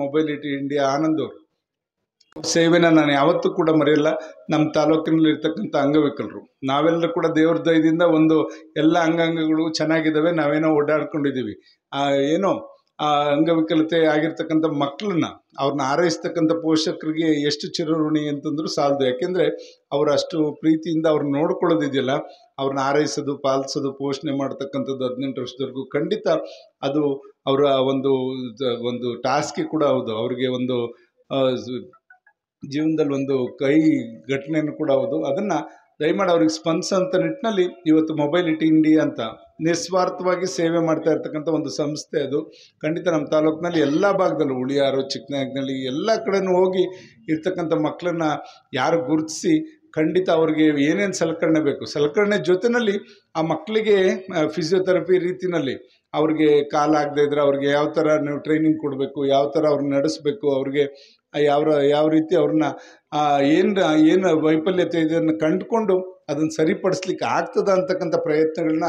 ಮೊಬೈಲಿಟಿ India Anand ಅವರು ಸೇವೆನ ನಾನು ಯಾವತ್ತೂ ಕೂಡ ಮರೆಯಲ್ಲ. ನಮ್ಮ ತಾಲೂಕಿನಲ್ಲಿ ಇರ್ತಕ್ಕಂಥ ಅಂಗವಿಕಲರು ನಾವೆಲ್ಲರೂ ಕೂಡ ದೇವ್ರ ದಯದಿಂದ ಒಂದು ಎಲ್ಲ ಅಂಗಾಂಗಗಳು ಚೆನ್ನಾಗಿದ್ದಾವೆ, ನಾವೇನೋ ಓಡಾಡ್ಕೊಂಡಿದ್ದೀವಿ. ಏನೋ ಆ ಅಂಗವಿಕಲತೆ ಆಗಿರ್ತಕ್ಕಂಥ ಮಕ್ಕಳನ್ನ ಅವ್ರನ್ನ ಆರೈಸ್ತಕ್ಕಂಥ ಪೋಷಕರಿಗೆ ಎಷ್ಟು ಚಿರಋಣಿ ಅಂತಂದ್ರೂ ಸಾಲದು. ಯಾಕೆಂದರೆ ಅವರು ಅಷ್ಟು ಪ್ರೀತಿಯಿಂದ ಅವ್ರನ್ನ ನೋಡ್ಕೊಳ್ಳೋದಿದೆಯಲ್ಲ, ಅವ್ರನ್ನ ಆರೈಸೋದು, ಪಾಲಿಸೋದು, ಪೋಷಣೆ ಮಾಡ್ತಕ್ಕಂಥದ್ದು 18 ವರ್ಷದವರೆಗೂ ಖಂಡಿತ ಅದು ಅವರ ಒಂದು ಟಾಸ್ಕೇ ಕೂಡ ಹೌದು. ಅವ್ರಿಗೆ ಒಂದು ಜೀವನದಲ್ಲಿ ಒಂದು ಕೈ ಘಟನೆಯನ್ನು ಕೂಡ ಹೌದು. ಅದನ್ನು ದಯಮಾಡಿ ಅವ್ರಿಗೆ ಸ್ಪಂದಿಸೋಂಥ ನಿಟ್ಟಿನಲ್ಲಿ ಇವತ್ತು ಮೊಬೈಲಿಟಿ ಇಂಡಿಯಾ ಅಂತ ನಿಸ್ವಾರ್ಥವಾಗಿ ಸೇವೆ ಮಾಡ್ತಾ ಇರ್ತಕ್ಕಂಥ ಒಂದು ಸಂಸ್ಥೆ ಅದು. ಖಂಡಿತ ನಮ್ಮ ತಾಲೂಕಿನಲ್ಲಿ ಎಲ್ಲ ಭಾಗದಲ್ಲೂ ಉಳಿಯಾರು, ಚಿಕ್ಕನಾಯಕನಹಳ್ಳಿ ಎಲ್ಲ ಕಡೆನೂ ಹೋಗಿ ಇರ್ತಕ್ಕಂಥ ಮಕ್ಕಳನ್ನ ಯಾರು ಗುರುತಿಸಿ ಖಂಡಿತ ಅವ್ರಿಗೆ ಏನೇನು ಸಲಕರಣೆ ಬೇಕು, ಸಲಕರಣೆ ಜೊತೆಯಲ್ಲಿ ಆ ಮಕ್ಕಳಿಗೆ ಫಿಸಿಯೋಥೆರಪಿ ರೀತಿಯಲ್ಲಿ ಅವ್ರಿಗೆ ಕಾಲಾಗದೇ ಇದ್ದರೆ ಅವ್ರಿಗೆ ಯಾವ ಥರ ನೀವು ಟ್ರೈನಿಂಗ್ ಕೊಡಬೇಕು, ಯಾವ ಥರ ಅವ್ರನ್ನ ನಡೆಸಬೇಕು, ಅವ್ರಿಗೆ ಯಾವ ರೀತಿ ಅವ್ರನ್ನ ಏನು ವೈಫಲ್ಯತೆ ಇದನ್ನು ಕಂಡುಕೊಂಡು ಅದನ್ನು ಸರಿಪಡಿಸ್ಲಿಕ್ಕೆ ಆಗ್ತದ ಅಂತಕ್ಕಂಥ ಪ್ರಯತ್ನಗಳನ್ನ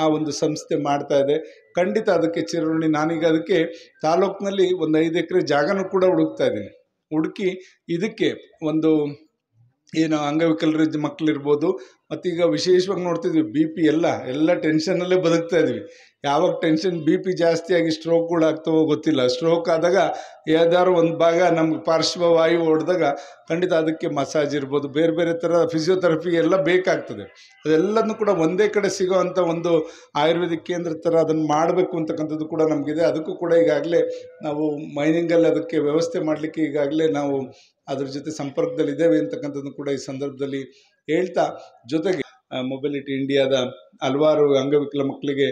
ಆ ಒಂದು ಸಂಸ್ಥೆ ಮಾಡ್ತಾ ಇದೆ. ಖಂಡಿತ ಅದಕ್ಕೆ ಚಿರಋಣಿ. ನಾನೀಗ ಅದಕ್ಕೆ ತಾಲೂಕಿನಲ್ಲಿ ಒಂದು 5 ಎಕರೆ ಜಾಗನೂ ಕೂಡ ಹುಡುಕ್ತಾ ಇದ್ದೀನಿ. ಹುಡುಕಿ ಇದಕ್ಕೆ ಒಂದು ಏನು ಅಂಗವಿಕಲರ ಮಕ್ಕಳಿರ್ಬೋದು, ಮತ್ತೀಗ ವಿಶೇಷವಾಗಿ ನೋಡ್ತಿದ್ವಿ BP ಎಲ್ಲ ಟೆನ್ಷನ್ನಲ್ಲೇ ಬದುಕ್ತಾ ಇದ್ವಿ. ಯಾವಾಗ ಟೆನ್ಷನ್ BP ಜಾಸ್ತಿಯಾಗಿ ಸ್ಟ್ರೋಕ್ಗಳು ಆಗ್ತವೋ ಗೊತ್ತಿಲ್ಲ. ಸ್ಟ್ರೋಕ್ ಆದಾಗ ಯಾವ್ದಾದ್ರು ಒಂದು ಭಾಗ ನಮ್ಗೆ ಪಾರ್ಶ್ವವಾಯು ಹೊಡೆದಾಗ ಖಂಡಿತ ಅದಕ್ಕೆ ಮಸಾಜ್ ಇರ್ಬೋದು, ಬೇರೆ ಬೇರೆ ಥರ ಫಿಸಿಯೋಥೆರಪಿ ಎಲ್ಲ ಬೇಕಾಗ್ತದೆ. ಅದೆಲ್ಲದನ್ನು ಕೂಡ ಒಂದೇ ಕಡೆ ಸಿಗೋ ಅಂಥ ಒಂದು ಆಯುರ್ವೇದಿಕ್ ಕೇಂದ್ರ ಥರ ಅದನ್ನು ಮಾಡಬೇಕು ಅಂತಕ್ಕಂಥದ್ದು ಕೂಡ ನಮಗಿದೆ. ಅದಕ್ಕೂ ಕೂಡ ಈಗಾಗಲೇ ನಾವು ಮೈನಿಂಗಲ್ಲಿ ಅದಕ್ಕೆ ವ್ಯವಸ್ಥೆ ಮಾಡಲಿಕ್ಕೆ ಈಗಾಗಲೇ ನಾವು ಅದ್ರ ಜೊತೆ ಸಂಪರ್ಕದಲ್ಲಿದ್ದೇವೆ ಅಂತಕ್ಕಂಥದ್ದು ಕೂಡ ಈ ಸಂದರ್ಭದಲ್ಲಿ ಹೇಳ್ತಾ, ಜೊತೆಗೆ ಮೊಬೈಲಿಟಿ ಇಂಡಿಯಾದ ಹಲವಾರು ಅಂಗವಿಕಲ ಮಕ್ಕಳಿಗೆ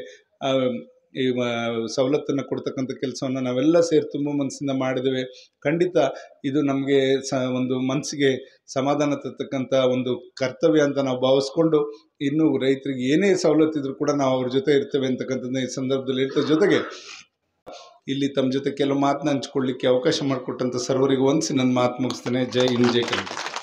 ಈ ಸವಲತ್ತನ್ನು ಕೊಡ್ತಕ್ಕಂಥ ಕೆಲಸವನ್ನು ನಾವೆಲ್ಲ ಸೇರಿ ತುಂಬ ಮನಸ್ಸಿಂದ ಮಾಡಿದ್ದೇವೆ. ಖಂಡಿತ ಇದು ನಮಗೆ ಒಂದು ಮನಸ್ಸಿಗೆ ಸಮಾಧಾನ ತರ್ತಕ್ಕಂಥ ಒಂದು ಕರ್ತವ್ಯ ಅಂತ ನಾವು ಭಾವಿಸ್ಕೊಂಡು, ಇನ್ನೂ ರೈತರಿಗೆ ಏನೇ ಸವಲತ್ತಿದ್ರು ಕೂಡ ನಾವು ಅವ್ರ ಜೊತೆ ಇರ್ತೇವೆ ಅಂತಕ್ಕಂಥದ್ದನ್ನ ಈ ಸಂದರ್ಭದಲ್ಲಿ ಹೇಳ್ತಾ, ಜೊತೆಗೆ ಇಲ್ಲಿ ತಮ್ಮ ಜೊತೆ ಕೆಲವು ಮಾತನ್ನ ಹಂಚ್ಕೊಳ್ಳಿಕ್ಕೆ ಅವಕಾಶ ಮಾಡಿಕೊಟ್ಟಂಥ ಸರ್ವರಿಗೂ ವಂದಿಸಿ ನನ್ನ ಮಾತು ಮುಗಿಸ್ತೇನೆ. ಜೈ ಹಿಂದ್, ಜೈ ಕರ್ನಾಟಕ.